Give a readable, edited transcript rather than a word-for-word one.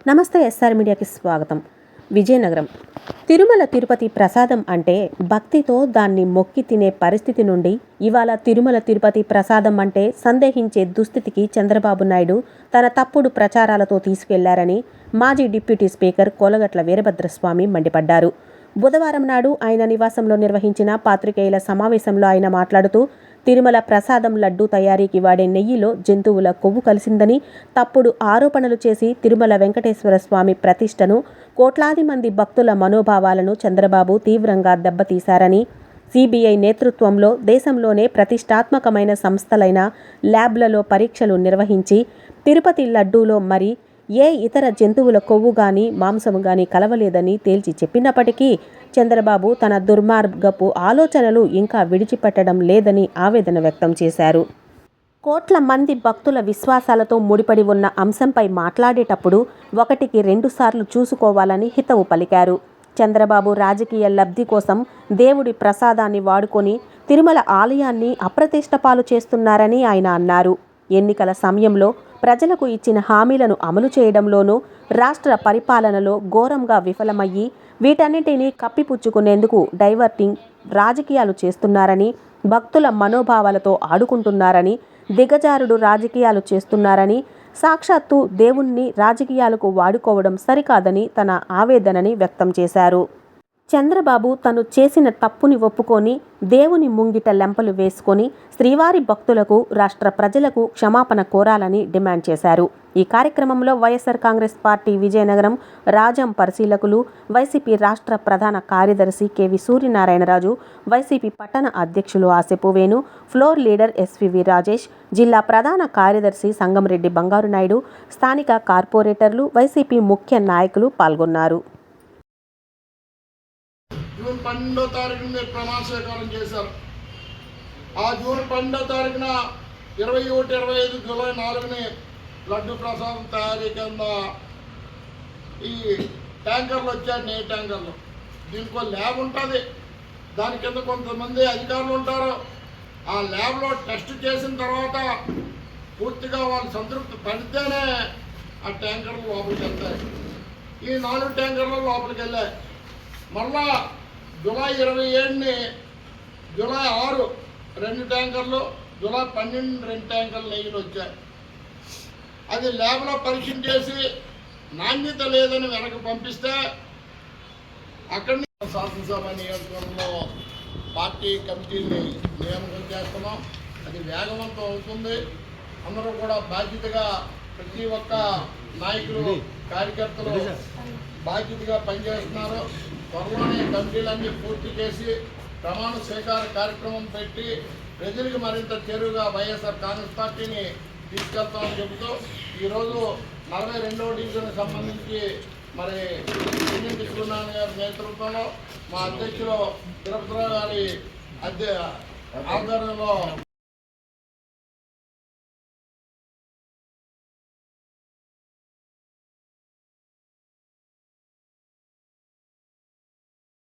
నమస్తే ఎస్ఆర్ మీడియాకి స్వాగతం. విజయనగరం తిరుమల తిరుపతి ప్రసాదం అంటే భక్తితో దాన్ని మొక్కి తినే పరిస్థితి నుండి ఇవాళ తిరుమల తిరుపతి ప్రసాదం అంటే సందేహించే దుస్థితికి చంద్రబాబు నాయుడు తన తప్పుడు ప్రచారాలతో తీసుకెళ్లారని మాజీ డిప్యూటీ స్పీకర్ కోలగట్ల వీరభద్రస్వామి మండిపడ్డారు. బుధవారం నాడు ఆయన నివాసంలో నిర్వహించిన పాత్రికేయుల సమావేశంలో ఆయన మాట్లాడుతూ తిరుమల ప్రసాదం లడ్డూ తయారీకి వాడే నెయ్యిలో జంతువుల కొవ్వు కలిసిందని, తప్పుడు ఆరోపణలు చేసి తిరుమల వెంకటేశ్వర స్వామి ప్రతిష్టను, కోట్లాది మంది భక్తుల మనోభావాలను చంద్రబాబు తీవ్రంగా దెబ్బతీశారని, సిబిఐ నేతృత్వంలో దేశంలోనే ప్రతిష్టాత్మకమైన సంస్థలైన ల్యాబ్లలో పరీక్షలు నిర్వహించి తిరుపతి లడ్డూలో మరి ఏ ఇతర జంతువుల కొవ్వు గాని మాంసము గాని కలవలేదని తేల్చి చెప్పినప్పటికీ చంద్రబాబు తన దుర్మార్గపు ఆలోచనలు ఇంకా విడిచిపెట్టడం లేదని ఆవేదన వ్యక్తం చేశారు. కోట్ల మంది భక్తుల విశ్వాసాలతో ముడిపడి ఉన్న అంశంపై మాట్లాడేటప్పుడు 1కి 2 సార్లు చూసుకోవాలని హితవు పలికారు. చంద్రబాబు రాజకీయ లబ్ధి కోసం దేవుడి ప్రసాదాన్ని వాడుకొని తిరుమల ఆలయాన్ని అప్రతిష్టపాలు చేస్తున్నారని ఆయన అన్నారు. ఎన్నికల సమయంలో ప్రజలకు ఇచ్చిన హామీలను అమలు చేయడంలోనూ రాష్ట్ర పరిపాలనలో ఘోరంగా విఫలమయ్యి వీటన్నిటినీ కప్పిపుచ్చుకునేందుకు డైవర్టింగ్ రాజకీయాలు చేస్తున్నారని, భక్తుల మనోభావాలతో ఆడుకుంటున్నారని, దిగజారుడు రాజకీయాలు చేస్తున్నారని, సాక్షాత్తు దేవుణ్ణి రాజకీయాలకు వాడుకోవడం సరికాదని తన ఆవేదనని వ్యక్తం చేశారు. చంద్రబాబు తను చేసిన తప్పుని ఒప్పుకొని దేవుని ముంగిట లెంపలు వేసుకొని శ్రీవారి భక్తులకు, రాష్ట్ర ప్రజలకు క్షమాపణ కోరాలని డిమాండ్ చేశారు. ఈ కార్యక్రమంలో వైఎస్ఆర్ కాంగ్రెస్ పార్టీ విజయనగరం రాజం పరిశీలకులు, వైసీపీ రాష్ట్ర ప్రధాన కార్యదర్శి కెవి సూర్యనారాయణరాజు, వైసీపీ పట్టణ అధ్యక్షులు Asepu Venu, floor leader SVV Rajesh, జిల్లా ప్రధాన కార్యదర్శి సంగంరెడ్డి బంగారు నాయుడు, స్థానిక కార్పొరేటర్లు, వైసీపీ ముఖ్య నాయకులు పాల్గొన్నారు. జూన్ 12వ తారీఖున మీరు ప్రమాణ స్వీకారం చేశారు. ఆ జూన్ 12వ తారీఖున 21, 25, జూలై 4ని లడ్డు ప్రసాదం తయారీ కింద ఈ ట్యాంకర్లు వచ్చాయి, నెయ్యి ట్యాంకర్లు. దీనికో ల్యాబ్ ఉంటుంది, దాని కింద కొంతమంది అధికారులు ఉంటారు. ఆ ల్యాబ్లో టెస్ట్ చేసిన తర్వాత పూర్తిగా వాళ్ళు సంతృప్తి పడితేనే ఆ ట్యాంకర్లు లోపలికి వెళ్తాయి. ఈ 4 ట్యాంకర్లు లోపలికి వెళ్ళాయి. మళ్ళా జూలై 27ని, జూలై 6 2 ట్యాంకర్లు, జూలై 12 2 ట్యాంకర్లు నెయ్యిలు వచ్చాయి. అది ల్యాబ్లో పరీక్ష చేసి నాణ్యత లేదని వెనక్కి పంపిస్తే అక్కడి నుంచి శాసనసభ నియోజకవర్గంలో పార్టీ కమిటీని నియామకం చేస్తున్నాం. అది వేగవంతం అవుతుంది. అందరూ కూడా బాధ్యతగా, ప్రతి ఒక్క నాయకులు, కార్యకర్తలు బాధ్యతగా పనిచేస్తున్నారు. త్వరలోనే కమిటీలన్నీ పూర్తి చేసి ప్రమాణ స్వీకార కార్యక్రమం పెట్టి ప్రజలకు మరింత చేరువుగా వైఎస్ఆర్ కాంగ్రెస్ పార్టీని తీసుకెళ్తామని చెబుతూ ఈరోజు 42వ డివిజన్కి సంబంధించి మరి ఎన్నింటి సూర్యనారాయణ గారి నేతృత్వంలో మా అధ్యక్షులు తిరుపతిరావు గారి ఆధ్వర్యంలో